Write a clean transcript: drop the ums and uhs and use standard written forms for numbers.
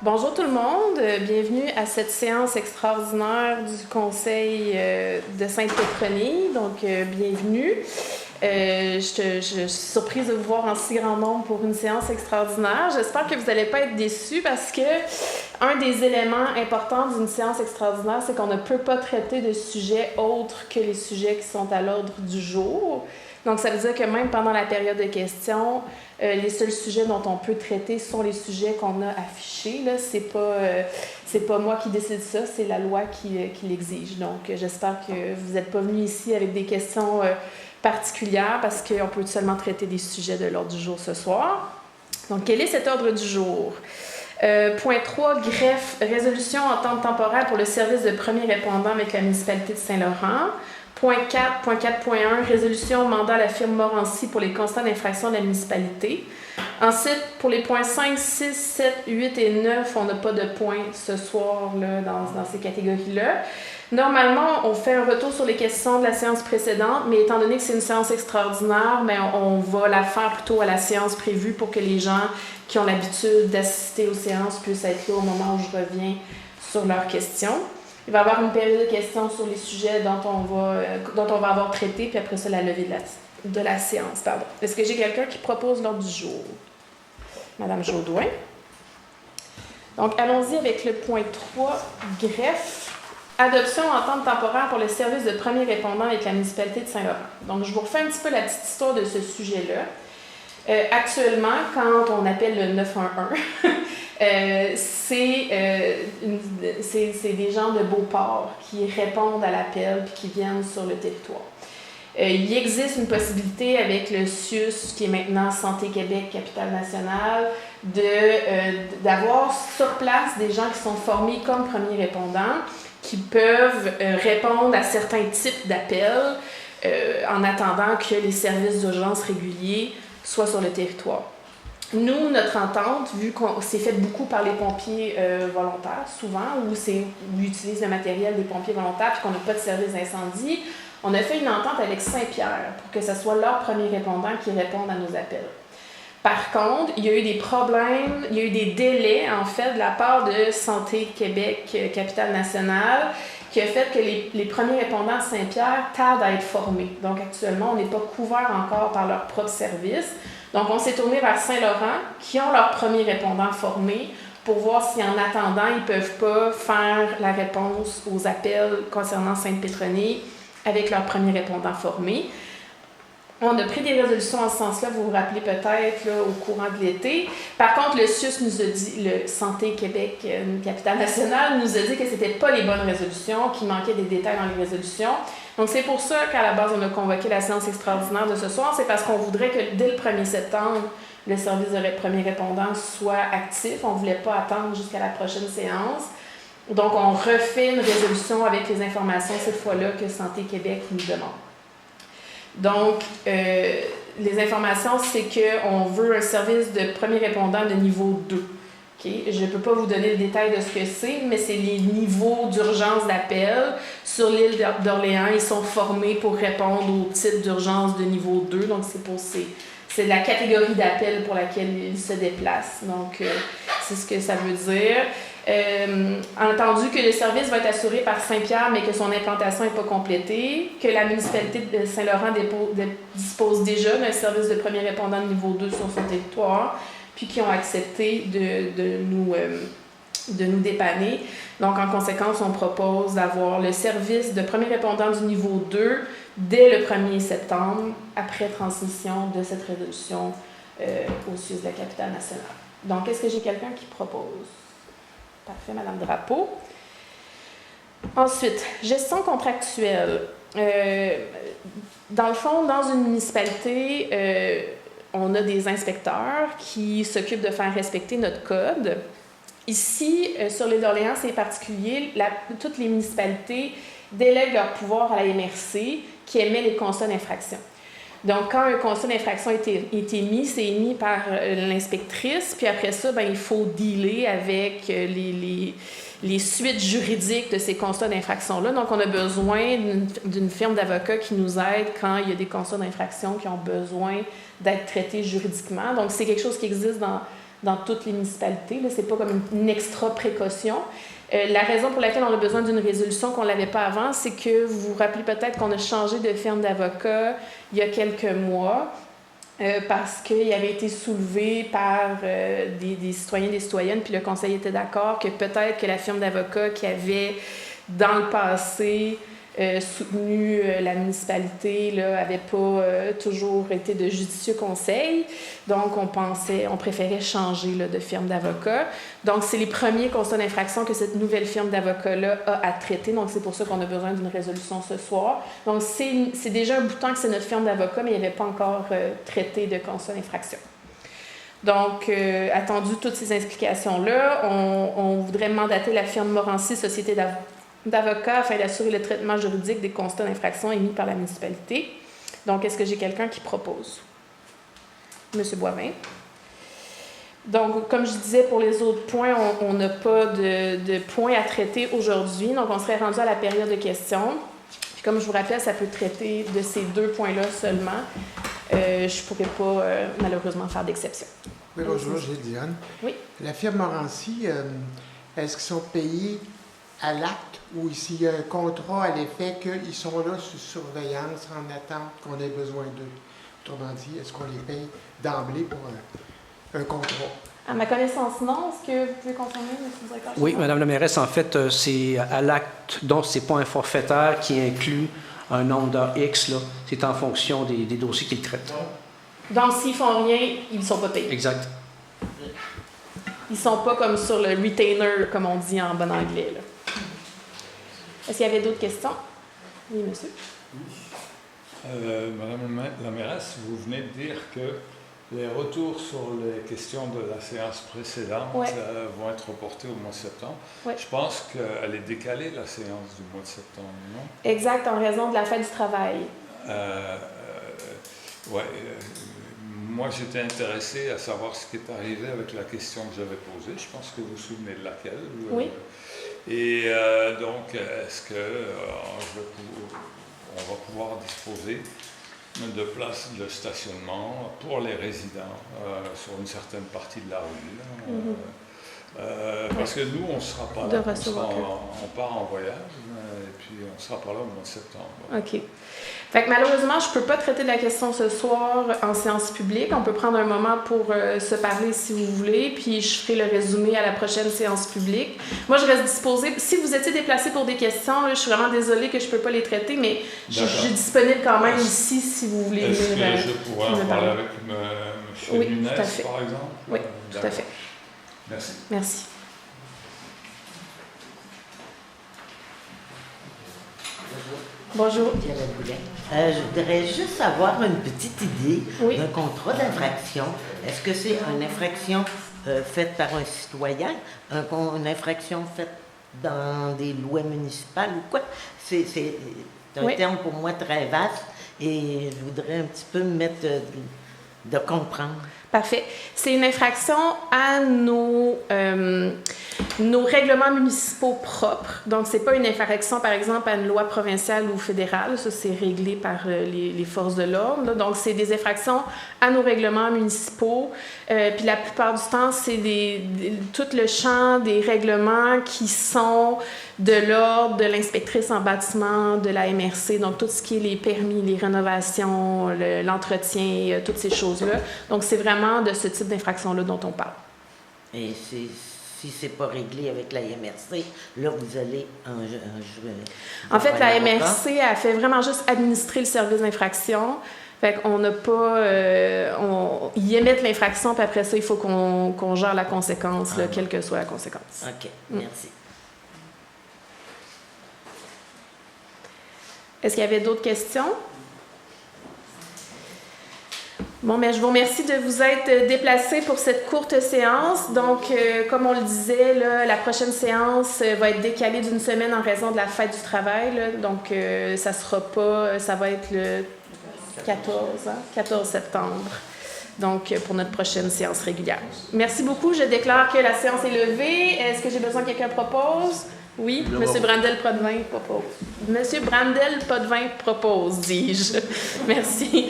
Bonjour tout le monde, bienvenue à cette séance extraordinaire du Conseil de Sainte-Pétronie. Donc, bienvenue. Je suis surprise de vous voir en si grand nombre pour une séance extraordinaire. J'espère que vous n'allez pas être déçus parce que un des éléments importants d'une séance extraordinaire, c'est qu'on ne peut pas traiter de sujets autres que les sujets qui sont à l'ordre du jour. Donc, ça veut dire que même pendant la période de questions, les seuls sujets dont on peut traiter sont les sujets qu'on a affichés. Là. C'est pas moi qui décide ça, c'est la loi qui l'exige. Donc, j'espère que vous n'êtes pas venus ici avec des questions particulières parce qu'on peut seulement traiter des sujets de l'ordre du jour ce soir. Donc, quel est cet ordre du jour? Point 3, greffe, résolution entente temporaire pour le service de premier répondant avec la municipalité de Saint-Laurent. Point 4.1, résolution mandat à la firme Morancy pour les constats d'infraction de la municipalité. Ensuite, pour les points 5, 6, 7, 8 et 9, on n'a pas de points ce soir là, dans ces catégories-là. Normalement, on fait un retour sur les questions de la séance précédente, mais étant donné que c'est une séance extraordinaire, mais on va la faire plutôt à la séance prévue pour que les gens qui ont l'habitude d'assister aux séances puissent être là au moment où je reviens sur leurs questions. Il va y avoir une période de questions sur les sujets dont on va avoir traité, puis après ça, la levée de la séance. Pardon. Est-ce que j'ai quelqu'un qui propose l'ordre du jour? Madame Jaudoin. Donc, allons-y avec le point 3, greffe. Adoption entente temporaire pour le service de premier répondant avec la municipalité de Saint-Laurent. Donc, je vous refais un petit peu la petite histoire de ce sujet-là. Actuellement, quand on appelle le 911, c'est des gens de Beauport qui répondent à l'appel et qui viennent sur le territoire. Il existe une possibilité avec le CIUS, qui est maintenant Santé Québec, Capitale Nationale, d'avoir sur place des gens qui sont formés comme premiers répondants, qui peuvent répondre à certains types d'appels en attendant que les services d'urgence réguliers soient sur le territoire. Nous, notre entente, vu qu'on s'est fait beaucoup par les pompiers volontaires, souvent, où ils utilisent le matériel des pompiers volontaires et qu'on n'a pas de service d'incendie, on a fait une entente avec Saint-Pierre pour que ce soit leur premier répondant qui réponde à nos appels. Par contre, il y a eu des problèmes, il y a eu des délais, en fait, de la part de Santé Québec, Capitale Nationale, qui a fait que les premiers répondants de Saint-Pierre tardent à être formés. Donc, actuellement, on n'est pas couvert encore par leur propre service. Donc, on s'est tourné vers Saint-Laurent, qui ont leurs premiers répondants formés, pour voir si, en attendant, ils ne peuvent pas faire la réponse aux appels concernant Sainte-Pétronie avec leurs premiers répondants formés. On a pris des résolutions en ce sens-là, vous vous rappelez peut-être, là, au courant de l'été. Par contre, le CIUS nous a dit, le Santé Québec, Capitale Nationale, nous a dit que ce n'étaient pas les bonnes résolutions, qu'il manquait des détails dans les résolutions. Donc, c'est pour ça qu'à la base, on a convoqué la séance extraordinaire de ce soir. C'est parce qu'on voudrait que dès le 1er septembre, le service de premier répondant soit actif. On ne voulait pas attendre jusqu'à la prochaine séance. Donc, on refait une résolution avec les informations, cette fois-là, que Santé Québec nous demande. Donc, les informations, c'est qu'on veut un service de premier répondant de niveau 2. Okay? Je ne peux pas vous donner le détail de ce que c'est, mais c'est les niveaux d'urgence d'appel. Sur l'île d'Orléans, ils sont formés pour répondre au type d'urgence de niveau 2. Donc, c'est la catégorie d'appel pour laquelle ils se déplacent. Donc, c'est ce que ça veut dire. Entendu que le service va être assuré par Saint-Pierre, mais que son implantation n'est pas complétée, que la municipalité de Saint-Laurent dispose déjà d'un service de premier répondant de niveau 2 sur son territoire, puis qui ont accepté de nous dépanner. Donc, en conséquence, on propose d'avoir le service de premier répondant du niveau 2 dès le 1er septembre, après transmission de cette résolution au CIUS de la Capitale Nationale. Donc, est-ce que j'ai quelqu'un qui propose? Parfait, Madame Drapeau. Ensuite, gestion contractuelle. Dans le fond, dans une municipalité, on a des inspecteurs qui s'occupent de faire respecter notre code. Ici, sur l'île d'Orléans, c'est particulier. Toutes les municipalités délèguent leur pouvoir à la MRC qui émet les constats d'infraction. Donc, quand un constat d'infraction est émis, c'est émis par l'inspectrice, puis après ça, il faut dealer avec les suites juridiques de ces constats d'infraction-là. Donc, on a besoin d'une firme d'avocats qui nous aide quand il y a des constats d'infraction qui ont besoin d'être traités juridiquement. Donc, c'est quelque chose qui existe dans toutes les municipalités. Ce n'est pas comme une extra précaution. La raison pour laquelle on a besoin d'une résolution qu'on ne l'avait pas avant, c'est que vous vous rappelez peut-être qu'on a changé de firme d'avocat il y a quelques mois parce qu'il avait été soulevé par des citoyens et des citoyennes, puis le conseil était d'accord que peut-être que la firme d'avocat qui avait dans le passé soutenu la municipalité n'avait pas toujours été de judicieux conseil. Donc, on préférait changer de firme d'avocat. Donc, c'est les premiers constats d'infraction que cette nouvelle firme d'avocat-là a à traiter. Donc, c'est pour ça qu'on a besoin d'une résolution ce soir. Donc, c'est déjà un bout de temps que c'est notre firme d'avocat, mais il n'y avait pas encore traité de constats d'infraction. Donc, attendu toutes ces explications-là, on voudrait mandater la firme Morancy Société d'avocats afin d'assurer le traitement juridique des constats d'infraction émis par la municipalité. Donc, est-ce que j'ai quelqu'un qui propose? Monsieur Boivin. Donc, comme je disais, pour les autres points, on n'a pas de points à traiter aujourd'hui. Donc, on serait rendu à la période de questions. Puis, comme je vous rappelle, ça peut traiter de ces 2 points-là seulement. Je ne pourrais pas, malheureusement, faire d'exception. Oui, bonjour, j'ai Diane. Oui. La firme Morancy, est-ce qu'ils sont payés à l'acte ou s'il y a un contrat à l'effet qu'ils sont là sous surveillance en attente qu'on ait besoin d'eux? Autrement dit, est-ce qu'on les paye d'emblée pour un contrat? À ma connaissance, non. Est-ce que vous pouvez confirmer, M. le directeur? Oui, Mme la mairesse, en fait, c'est à l'acte, donc ce n'est pas un forfaitaire qui inclut un nombre d'heures X, là. C'est en fonction des dossiers qu'ils traitent. Donc, s'ils font rien, ils ne sont pas payés. Exact. Ils ne sont pas comme sur le retainer, comme on dit en bon anglais, là. Est-ce qu'il y avait d'autres questions? Oui, monsieur. Madame la mairesse, vous venez de dire que les retours sur les questions de la séance précédente vont être reportés au mois de septembre. Ouais. Je pense qu'elle est décalée, la séance du mois de septembre, non? Exact, en raison de la fête du travail. Moi, j'étais intéressé à savoir ce qui est arrivé avec la question que j'avais posée. Je pense que vous vous souvenez de laquelle. Oui. Et donc, est-ce qu'on va pouvoir disposer de places de stationnement pour les résidents sur une certaine partie de la rue? Parce que nous, on ne sera pas là. On part en voyage, et puis on ne sera pas là au mois de septembre. OK. Fait que malheureusement, je ne peux pas traiter de la question ce soir en séance publique. On peut prendre un moment pour se parler si vous voulez, puis je ferai le résumé à la prochaine séance publique. Moi, je reste disposée. Si vous étiez déplacé pour des questions, là, je suis vraiment désolée que je ne peux pas les traiter, mais je suis disponible quand même ici si vous voulez. Est-ce que je pourrais en parler avec M. Nunez, par exemple? Oui, tout à fait. Merci. Merci. Bonjour. Je voudrais juste avoir une petite idée d'un contrat d'infraction. Est-ce que c'est une infraction faite par un citoyen, une infraction faite dans des lois municipales ou quoi? C'est un terme pour moi très vaste et je voudrais un petit peu me mettre de comprendre. Parfait. C'est une infraction à nos règlements municipaux propres. Donc, ce n'est pas une infraction, par exemple, à une loi provinciale ou fédérale. Ça, c'est réglé par les forces de l'ordre. Donc, c'est des infractions à nos règlements municipaux. Puis la plupart du temps, c'est tout le champ des règlements qui sont de l'ordre de l'inspectrice en bâtiment, de la MRC, donc tout ce qui est les permis, les rénovations, l'entretien, toutes ces choses-là. Donc, c'est vraiment de ce type d'infraction-là dont on parle. Et si c'est pas réglé avec la MRC, là, vous allez en fait, la MRC, elle fait vraiment juste administrer le service d'infraction. Fait qu'on n'a pas... ils émettent l'infraction, puis après ça, il faut qu'on gère la conséquence, là, quelle que soit la conséquence. OK, merci. Est-ce qu'il y avait d'autres questions? Bon, mais je vous remercie de vous être déplacés pour cette courte séance. Donc, comme on le disait, là, la prochaine séance va être décalée d'une semaine en raison de la fête du travail. Là. Donc, ça va être le 14 septembre. Donc, pour notre prochaine séance régulière. Merci beaucoup. Je déclare que la séance est levée. Est-ce que j'ai besoin que quelqu'un propose? Oui, M. Brandel-Potvin propose. M. Brandel-Potvin propose, dis-je. Merci.